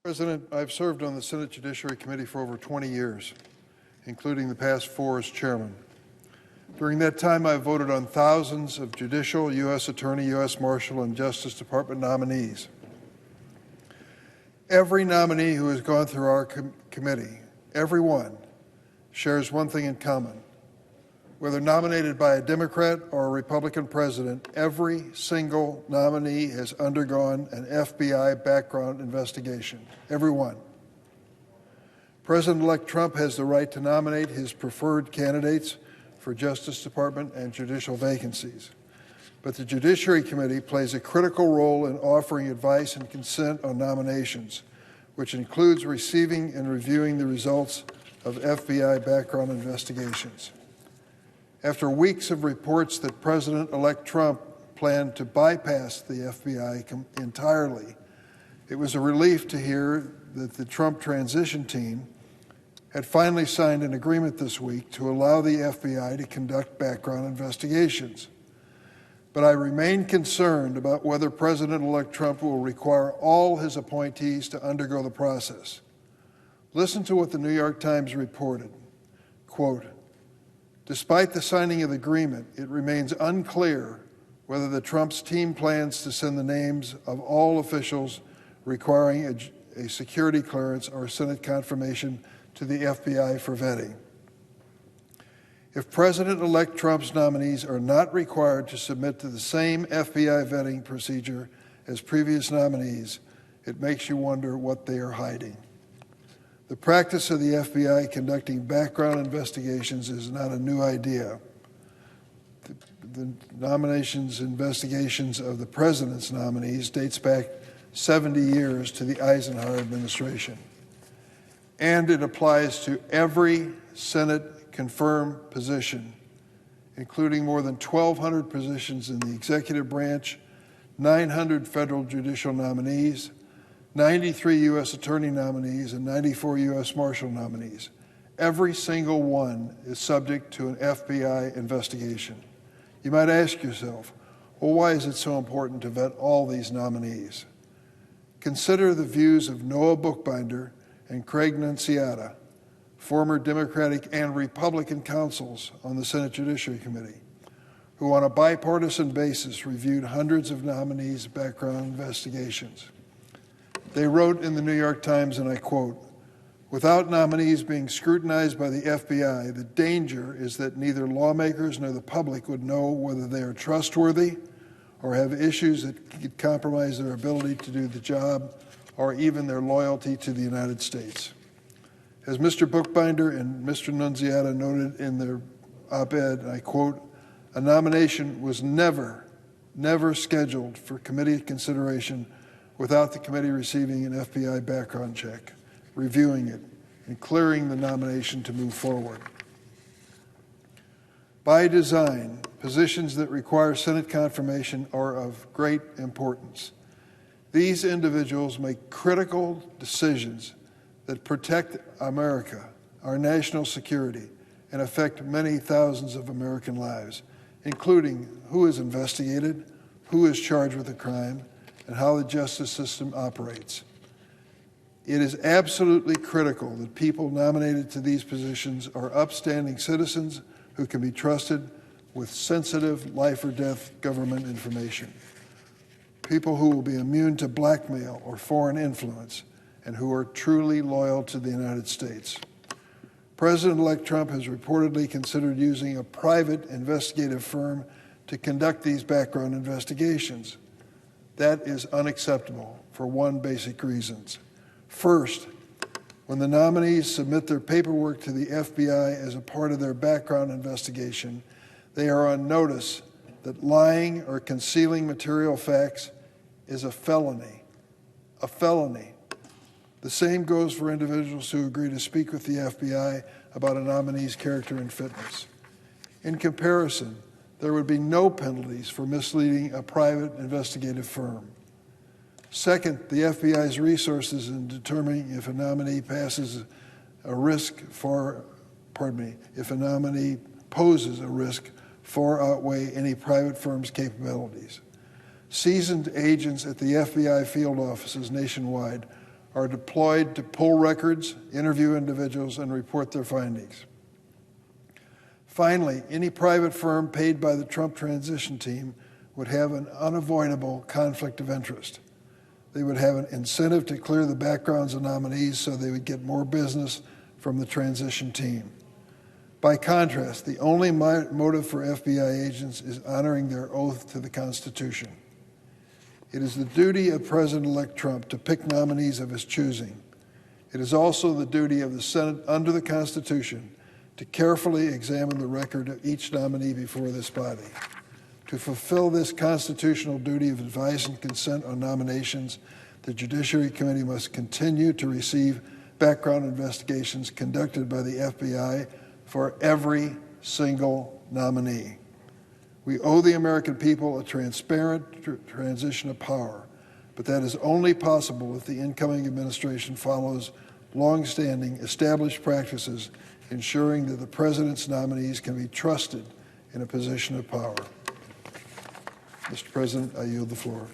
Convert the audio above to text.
President, I've served on the Senate Judiciary Committee for over 20 years, including the past 4 as chairman. During that time, I've voted on thousands of judicial, U.S. Attorney, U.S. Marshal, and Justice Department nominees. Every nominee who has gone through our committee, every one, shares one thing in common. Whether nominated by a Democrat or a Republican president, every single nominee has undergone an FBI background investigation. Every one. President-elect Trump has the right to nominate his preferred candidates for Justice Department and judicial vacancies. But the Judiciary Committee plays a critical role in offering advice and consent on nominations, which includes receiving and reviewing the results of FBI background investigations. After weeks of reports that President-elect Trump planned to bypass the FBI entirely, it was a relief to hear that the Trump transition team had finally signed an agreement this week to allow the FBI to conduct background investigations. But I remain concerned about whether President-elect Trump will require all his appointees to undergo the process. Listen to what the New York Times reported. Quote, "Despite the signing of the agreement, it remains unclear whether the Trump's team plans to send the names of all officials requiring a security clearance or Senate confirmation to the FBI for vetting. If President-elect Trump's nominees are not required to submit to the same FBI vetting procedure as previous nominees, it makes you wonder what they are hiding. The practice of the FBI conducting background investigations is not a new idea. The nominations investigations of the president's nominees dates back 70 years to the Eisenhower administration. And it applies to every Senate-confirmed position, including more than 1,200 positions in the executive branch, 900 federal judicial nominees, 93 U.S. Attorney nominees, and 94 U.S. Marshal nominees. Every single one is subject to an FBI investigation. You might ask yourself, well, why is it so important to vet all these nominees? Consider the views of Noah Bookbinder and Craig Nunziata, former Democratic and Republican counsels on the Senate Judiciary Committee, who on a bipartisan basis reviewed hundreds of nominees' background investigations. They wrote in the New York Times, and I quote, "Without nominees being scrutinized by the FBI, the danger is that neither lawmakers nor the public would know whether they are trustworthy or have issues that could compromise their ability to do the job or even their loyalty to the United States." As Mr. Bookbinder and Mr. Nunziata noted in their op-ed, I quote, "A nomination was never scheduled for committee consideration without the committee receiving an FBI background check, reviewing it, and clearing the nomination to move forward." By design, positions that require Senate confirmation are of great importance. These individuals make critical decisions that protect America, our national security, and affect many thousands of American lives, including who is investigated, who is charged with a crime, and how the justice system operates. It is absolutely critical that people nominated to these positions are upstanding citizens who can be trusted with sensitive life or death government information. People who will be immune to blackmail or foreign influence and who are truly loyal to the United States. President-elect Trump has reportedly considered using a private investigative firm to conduct these background investigations. That is unacceptable for one basic reason. First, when the nominees submit their paperwork to the FBI as a part of their background investigation, they are on notice that lying or concealing material facts is a felony. A felony. The same goes for individuals who agree to speak with the FBI about a nominee's character and fitness. In comparison, there would be no penalties for misleading a private investigative firm. Second, the FBI's resources in determining if a nominee poses a risk if a nominee poses a risk far outweigh any private firm's capabilities. Seasoned agents at the FBI field offices nationwide are deployed to pull records, interview individuals, and report their findings. Finally, any private firm paid by the Trump transition team would have an unavoidable conflict of interest. They would have an incentive to clear the backgrounds of nominees so they would get more business from the transition team. By contrast, the only motive for FBI agents is honoring their oath to the Constitution. It is the duty of President-elect Trump to pick nominees of his choosing. It is also the duty of the Senate under the Constitution to carefully examine the record of each nominee before this body. To fulfill this constitutional duty of advice and consent on nominations, the Judiciary Committee must continue to receive background investigations conducted by the FBI for every single nominee. We owe the American people a transparent transition of power, but that is only possible if the incoming administration follows long-standing established practices ensuring that the president's nominees can be trusted in a position of power. Mr. President, I yield the floor.